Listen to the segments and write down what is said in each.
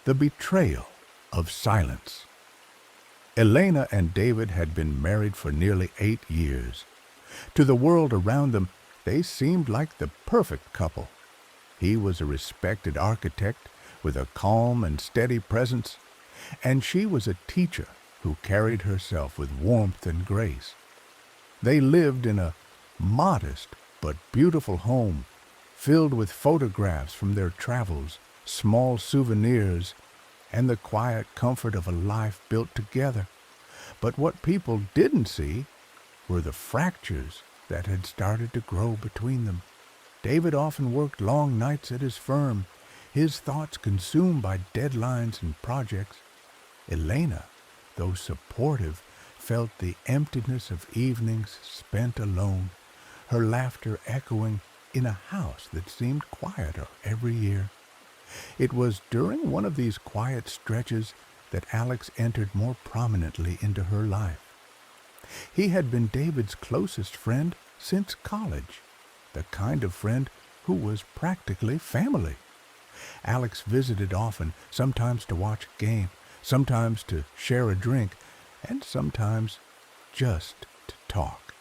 The betrayal of silence. Elena and David had been married for nearly 8 years. To the world around them, they seemed like the perfect couple. He was a respected architect with a calm and steady presence, and she was a teacher who carried herself with warmth and grace. They lived in a modest but beautiful home, filled with photographs from their travels, small souvenirs, and the quiet comfort of a life built together. But what people didn't see were the fractures that had started to grow between them. David often worked long nights at his firm, his thoughts consumed by deadlines and projects. Elena, though supportive, felt the emptiness of evenings spent alone, her laughter echoing in a house that seemed quieter every year. It was during one of these quiet stretches that Alex entered more prominently into her life. He had been David's closest friend since college, the kind of friend who was practically family. Alex visited often, sometimes to watch a game, sometimes to share a drink, and sometimes just to talk.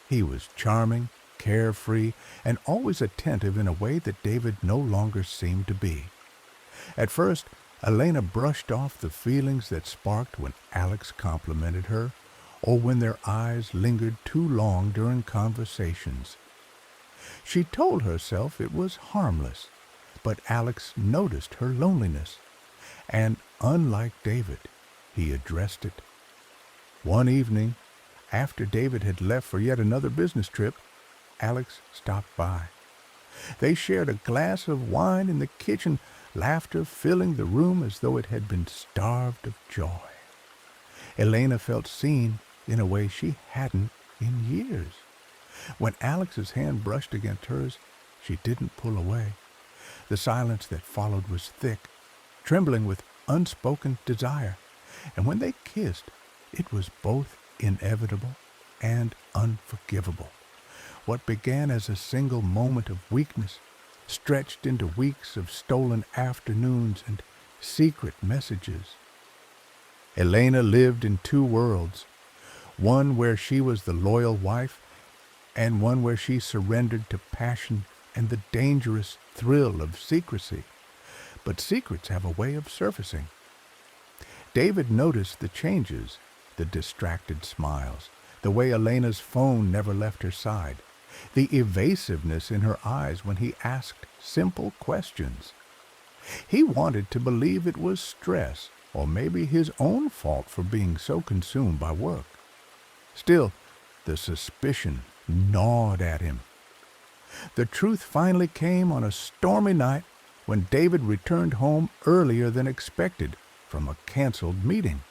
He was charming, carefree, and always attentive in a way that David no longer seemed to be. At first, Elena brushed off the feelings that sparked when Alex complimented her, or when their eyes lingered too long during conversations. She told herself it was harmless, but Alex noticed her loneliness, and unlike David, he addressed it. One evening, after David had left for yet another business trip, Alex stopped by. They shared a glass of wine in the kitchen, laughter filling the room as though it had been starved of joy. Elena felt seen in a way she hadn't in years. When Alex's hand brushed against hers, she didn't pull away. The silence that followed was thick, trembling with unspoken desire, and when they kissed, it was both inevitable and unforgivable. What began as a single moment of weakness stretched into weeks of stolen afternoons and secret messages. Elena lived in two worlds, one where she was the loyal wife, and one where she surrendered to passion and the dangerous thrill of secrecy. But secrets have a way of surfacing. David noticed the changes, the distracted smiles, the way Elena's phone never left her side, the evasiveness in her eyes when he asked simple questions. He wanted to believe it was stress, or maybe his own fault for being so consumed by work. Still, the suspicion gnawed at him. The truth finally came on a stormy night when David returned home earlier than expected from a canceled meeting.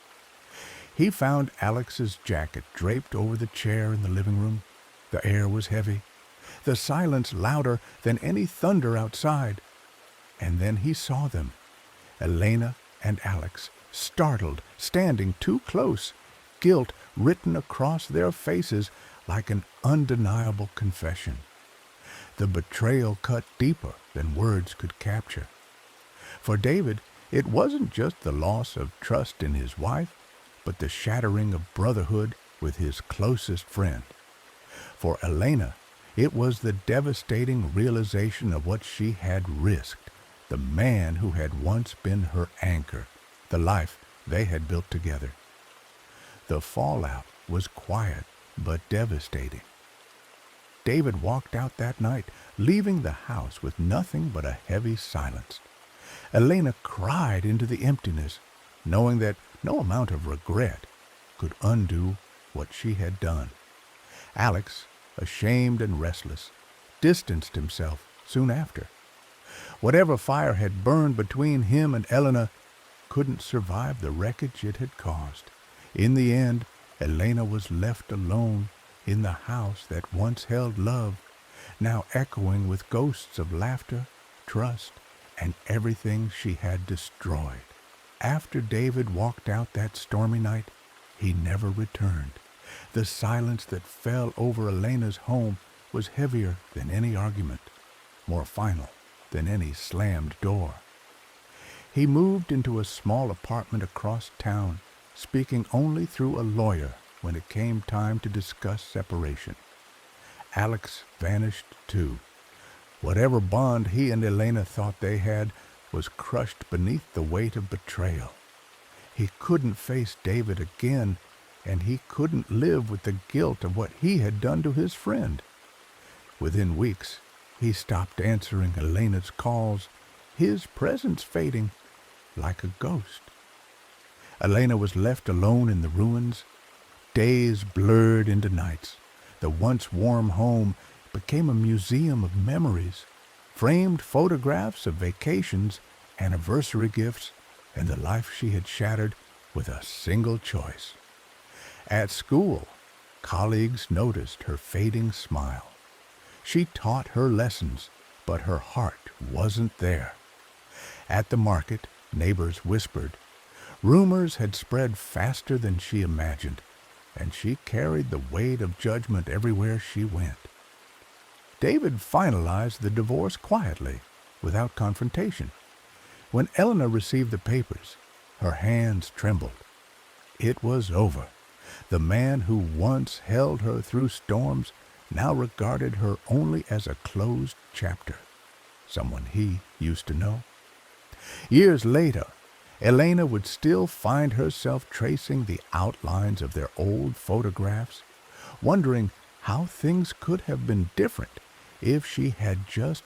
He found Alex's jacket draped over the chair in the living room. The air was heavy, the silence louder than any thunder outside. And then he saw them, Elena and Alex, startled, standing too close, guilt written across their faces like an undeniable confession. The betrayal cut deeper than words could capture. For David, it wasn't just the loss of trust in his wife, but the shattering of brotherhood with his closest friend. For Elena, it was the devastating realization of what she had risked, the man who had once been her anchor, the life they had built together. The fallout was quiet but devastating. David walked out that night, leaving the house with nothing but a heavy silence. Elena cried into the emptiness, knowing that no amount of regret could undo what she had done. Alex, ashamed and restless, distanced himself soon after. Whatever fire had burned between him and Elena couldn't survive the wreckage it had caused. In the end, Elena was left alone in the house that once held love, now echoing with ghosts of laughter, trust, and everything she had destroyed. After David walked out that stormy night, he never returned. The silence that fell over Elena's home was heavier than any argument, more final than any slammed door. He moved into a small apartment across town, speaking only through a lawyer when it came time to discuss separation. Alex vanished too. Whatever bond he and Elena thought they had was crushed beneath the weight of betrayal. He couldn't face David again, and he couldn't live with the guilt of what he had done to his friend. Within weeks, he stopped answering Elena's calls, his presence fading like a ghost. Elena was left alone in the ruins. Days blurred into nights. The once warm home became a museum of memories, framed photographs of vacations, anniversary gifts, and the life she had shattered with a single choice. At school, colleagues noticed her fading smile. She taught her lessons, but her heart wasn't there. At the market, neighbors whispered. Rumors had spread faster than she imagined, and she carried the weight of judgment everywhere she went. David finalized the divorce quietly, without confrontation. When Eleanor received the papers, her hands trembled. It was over. The man who once held her through storms now regarded her only as a closed chapter, someone he used to know. Years later, Elena would still find herself tracing the outlines of their old photographs, wondering how things could have been different if she had just